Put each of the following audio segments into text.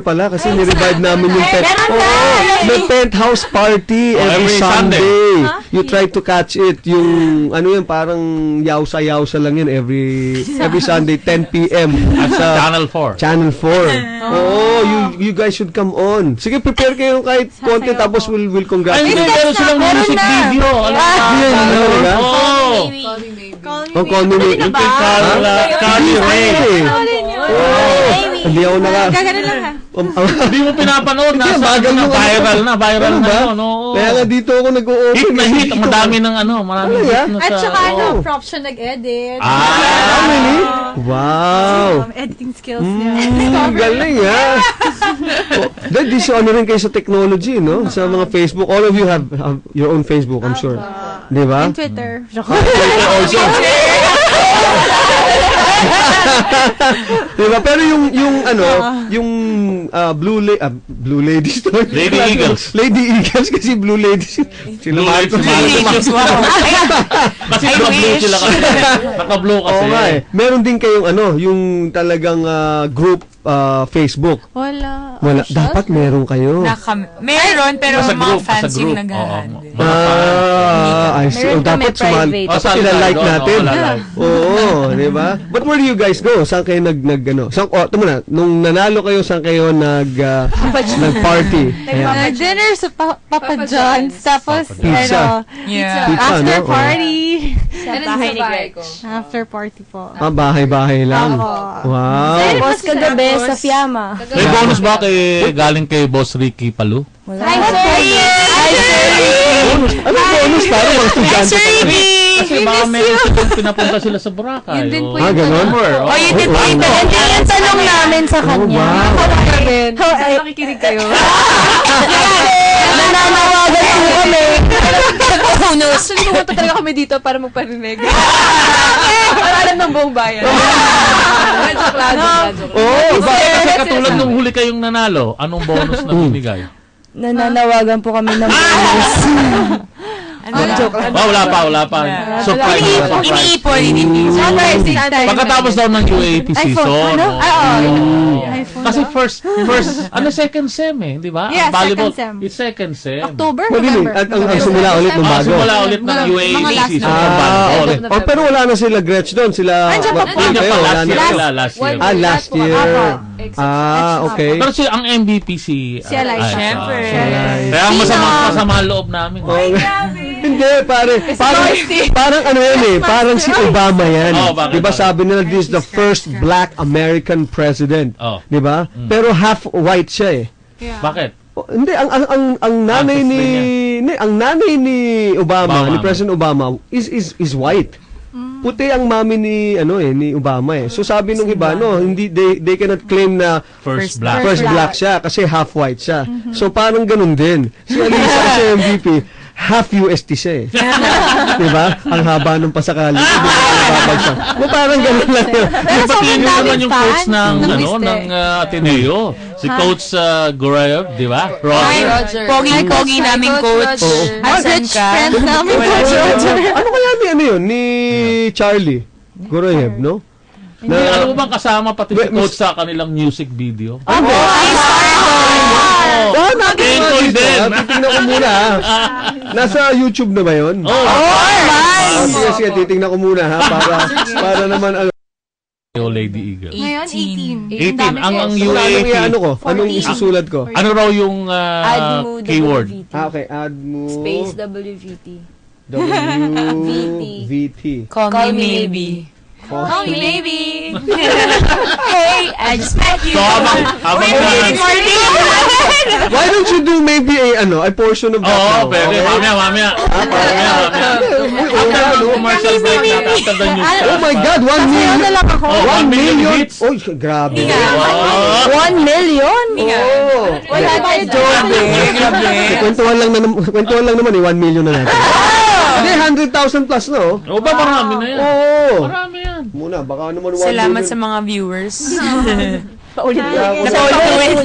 pala kasi ni-revive namin yung may penthouse party every Sunday. You try to catch it. Yung ano yun, parang yawsa lang yun every Sunday 10 p.m. sa Channel 4. Channel 4. You guys should come on. Sige, prepare kayo kahit konti tapos we'll congratulate. Ay, meron silang music video. Call me maybe. Yung kay Carly Rae. Hindi ako Gagano lang ha. Hindi mo pinapanood. Viral na. Kaya nga dito ako nag-o-open. Hit na hit. Madami ng maraming hit na sa... At saka props siya nag-edit. Really? Wow. Editing skills niya. Galing ha. Di so ano rin kayo sa technology, no? Sa mga Facebook. All of you have your own Facebook, I'm sure. Di ba? And Twitter. Also. Diba? Pero yung Blue Ladies to. Lady Eagles. Lady Eagles kasi Blue Ladies. Sila Marcos. Kasi naka-blue sila kasi. Naka-blue kasi. Oo nga eh. Meron din kayong yung talagang group Facebook. Wala. Dapat meron kayo. Meron, pero mga fans yung nag-handle. I see. Dapat sumali. Dapat sila like natin. Oo, di ba? But where do you guys go? Saan kayo ito muna, nung nanalo kayo, saan kayo nag-party? Dinner sa Papa John's. Tapos, pizza. After party. Sa bahay ni Greg. After party po. Bahay-bahay lang. Wow. Tapos kagabi sa Fiamma. May bonus ba galing kay Boss Ricky Palu? Hi, sir! Ano bonus? Parang mga estudyante pa kami. Kasi baka meron pinapunta sila sa Boracay. Yun din po yung ganun? Yun din po yung Yung tanong namin sa kanya. nakikinig kayo. Nananawagan po kami. Who knows? Pumunta talaga kami dito para magparinig. Para alam ng buong bayan. Joke lang. Kasi katulad nung huli kayong nanalo, anong bonus na binigay? Nananawagan po kami ng bonus. Wala pa. Surprise. Iniipon. Pagkatapos daw ng UAP season. Kasi first, second sem di ba? Yeah, volleyball, second sem. it's second sem. October, November. At ang simula ulit ng bago. Simula ulit ng UAP season. Pero wala na sila Gretch doon. Sila Last year. Last year. Okay. Pero ang MVP si Alice. Siyempre. Kaya masama loob namin. Hindi, parang parang si Obama yan. Diba sabi nila, this is the first black American president. Diba? Pero half white siya Bakit? Hindi, ang nanay ni Obama, ni President Obama is white. Puti ang mami ni Obama So sabi nung iba, hindi they cannot claim na first black siya kasi half white siya. So parang ganun din. Si Alisa kasi MVP, half UST siya diba? Ang haba ng pasakali. Parang ganun lang yun. Pati yun naman yung coach ng Ateneo. Si Coach Gorev, di ba? Roger. Pogi naming coach. Asan ka? Ano kaya ni Charlie Gorev, no? Ano mo bang kasama pati si coach sa kanilang music video? Titingnan ko muna Nasa YouTube na ba yun? Sige, titingnan ko muna para naman Lady Eagle. Ngayon, 18. Ang UAP. Anong isusulat ko? Ano raw yung keyword? Okay, Admo Space WVT. WVT. Call me maybe. Call me maybe. Hey, I just met you. So, habang why don't you do maybe a portion of that? Pwede. Mamaya. Commercial break natin after the news. Oh my God, 1 million. 1 million hits. Oh, grabe. 1 million? Wala ba yung Kwentuhan lang naman 1 million na natin. Hindi, 100,000 plus na marami na yan. Marami yan. Muna, baka naman 1 million. Salamat sa mga viewers. Paulit-ulit.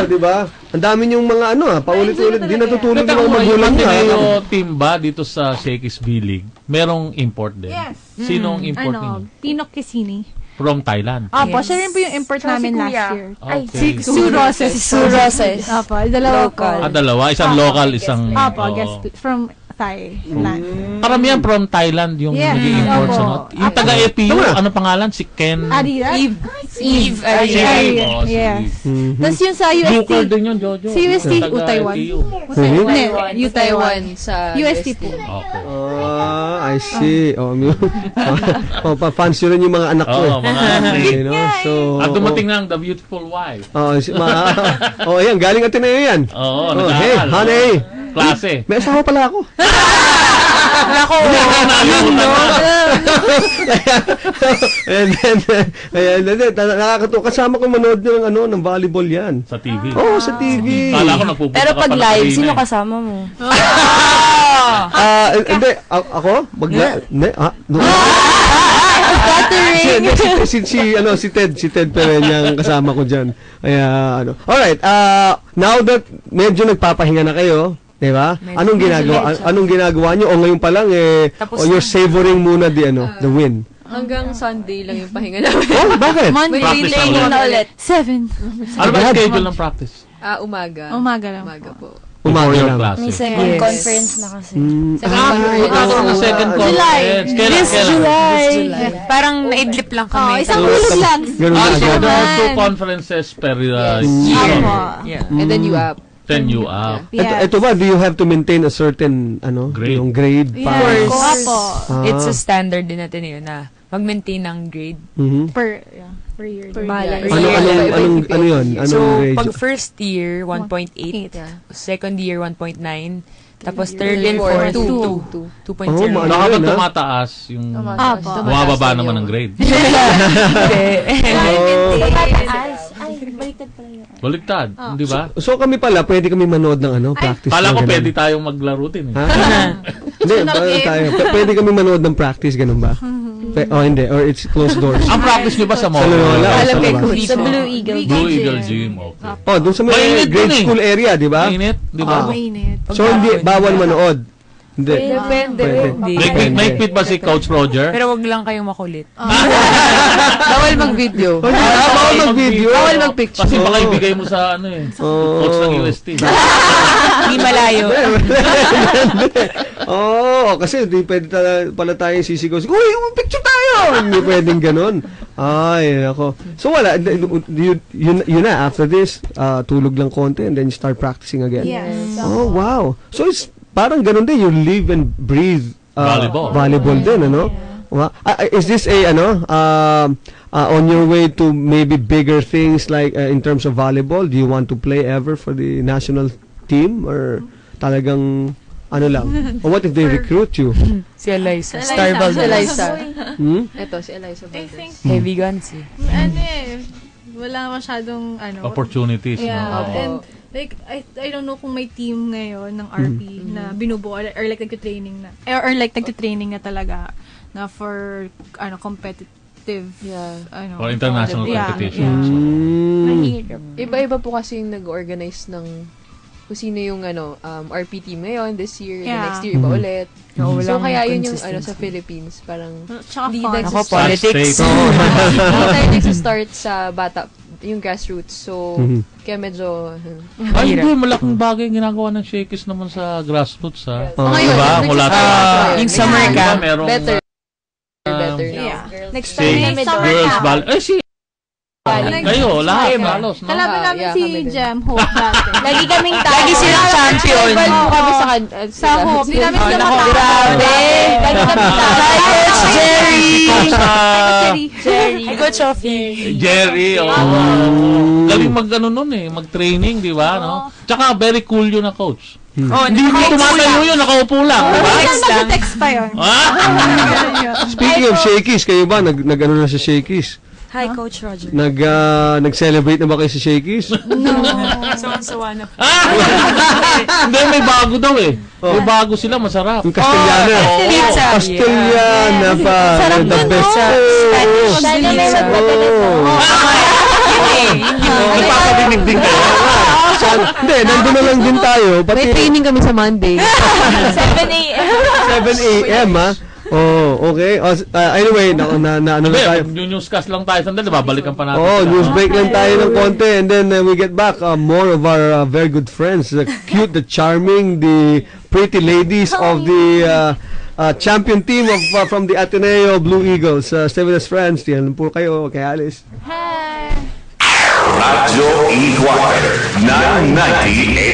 Di ba? Ang dami yung mga paulit-ulit. Di natutulog yung mga magulang niya. Yung team ba dito sa Shakey's B-League, merong import din? Yes. Sinong import ninyo? Pino Cassini. from Thailand. Opo, siya rin po yung import namin last year. Okay. Sue Roses. Sue Roses. Opo, dalawa po. Local. Dalawa. Isang local, isang... Opo, oo. guest from Thailand. Karamihan from Thailand yung Yeah. nag-i-import sa Opo. Yung taga-EPU, Tama. ano pangalan? Si Ken... Arira? Eve. Oh, si Yes. Eve. Tapos yung sa Blue card UST. din yun, Jojo. Si UST, Taga-EPU. Hindi, Taiwan sa UST po. Okay. I see. Fans yun rin yung mga anak ko. Oo, mga anak. You know? So, At dumating na ang The Beautiful Wife. ayan, galing Ateneo yan. Oo, Hey, nag-aaral. honey. Klase. May asawa pala ako. Nako! And then, nakakatuwa. Kasama ko manood ng volleyball yan. Sa TV. Oo, sa TV. Kala ko nagpupunta Pero ka pag pala live, kanina sino eh. kasama mo? Hindi, ako? No. Si Ted Perenya ang kasama ko diyan. Kaya Alright, now that medyo nagpapahinga na kayo, 'di ba? Anong ginagawa niyo o ngayon pa lang you're savoring muna the win? Hanggang Sunday lang yung pahinga namin. Oh, bakit? Monday, Practice training na na ulit. 7. Ano ba yung schedule ng practice? Umaga. Umaga lang. Umaga po. Umaga Your lang. class. May second Yes. conference na kasi. Magkakaroon ng second conference. Kailan? July. Parang naidlip lang Oh, kami. isang hulog lang. Ganun na So agad. there are 2 conferences per year. Opo. And then you up. Then you up. Yes. Ito ba, do you have to maintain a certain Grade. yung grade Yes. para? Opo. It's a standard din natin yun na mag-maintain ng grade. Mhm. Per year. Balance. Ano yun? Anong So, grade? pag first year, 1.8. Yeah. Second year, 1.9. Tapos third and Four, fourth, 2. 2.0. Oh, Baka ba yun, ha? tumataas yung Opo. bumababa naman ng grade? Baliktad pala yun. Baligtad, di ba? So kami pala, pwede kami manood ng practice. Kala ng ko ganun. pwede tayong maglaro din eh. Ha? Hindi, pwede kami manood ng practice, ganun ba? Hindi. Or it's closed doors. Ang practice nyo ba sa mall? Sa Loyola o sa Alam labas? ko, Sa Blue Eagle. Blue Eagle Gym, okay. Doon sa may Mainit grade dun eh. school area, di ba? Mainit, di ba? Mainit. So hindi, bawal manood. Hindi. Depende. Pwede. Mahigpit ba si Coach Roger? Pero wag lang kayong makulit. Bawal mag-video. Bawal mag-video. Bawal mag-picture. Kasi baka ibigay mo sa coach ng UST. Hindi malayo. Kasi di pwede pala tayo sisigaw. Uy, picture tayo! Hindi pwedeng ganun. Ay, ako. So wala, yun na, after this, tulog lang konti and then you start practicing again. Yes. Oh, wow. So it's parang ganun din, you live and breathe volleyball din, ano? Wow. Is this on your way to maybe bigger things like in terms of volleyball? Do you want to play ever for the national team or talagang ano lang? Or what if they recruit you? Si Eliza. Star Valdez. Eliza. Hmm? Ito, si Eliza I think, Valdez. Heavy guns eh. Wala masyadong, Opportunities, yeah. no? And, like, I don't know kung may team ngayon ng RP na binubuo or like nagtutraining na, or like nagtutraining na talaga na for, competitive, For international competition. Mahirap. Iba-iba po kasi yung nag-organize ng kung sino yung RP team ngayon, this year, the next year, iba ulit. So, kaya yun yung sa Philippines, parang Tsaka hindi fun. Ako, nagsistart. politics. Hindi tayo nagsistart sa bata, yung grassroots. So, kaya medyo... Ay, hindi. Malaking bagay yung ginagawa ng Shakey's naman sa grassroots, ha? Ngayon, Diba? Mula yung summer Diba, camp. merong better now. Yeah. Next Shakey's time, summer Girls camp. Ball. Kayo, lahat, halos, no? Kalaban namin si kami din. Jem Hope dati. Lagi kaming tao. Lagi silang champion. Rival po kami sa Sa Hope. Di namin sila Nako, matalo. grabe. Lagi kaming tao. Coach Jerry. Jerry. Coach Ofi. Jerry, galing mag-ano nun mag-training, di ba, no? Tsaka very cool yun na coach. Oh, Hindi mo tumatayo yun, nakaupo lang, di ba? Mag-text pa yun. Speaking of Shakey's, kayo ba nag-ano na sa Shakey's? Hi, Coach Roger. Nag-celebrate na ba kayo sa Shakey's? Sawan-sawa na. Hindi, may bago daw eh. May bago sila, masarap. Yung Castellana. Pizza. Castellana pa. Sarap The nun, best. no? Oh. Sana may magpapalit. Ipapadinig din kayo. Hindi, nandun na lang din tayo. May training kami sa Monday. 7 a.m. 7 a.m. ha? Okay. Anyway, ano na tayo. Newscast lang tayo sandali, babalikan pa natin. News break lang tayo ng konti and then we get back more of our very good friends, the cute, the charming, the pretty ladies of the champion team of from the Ateneo Blue Eagles. Stay with us, friends. Yan po kayo kay Alice. Hi! Radyo Inquirer 990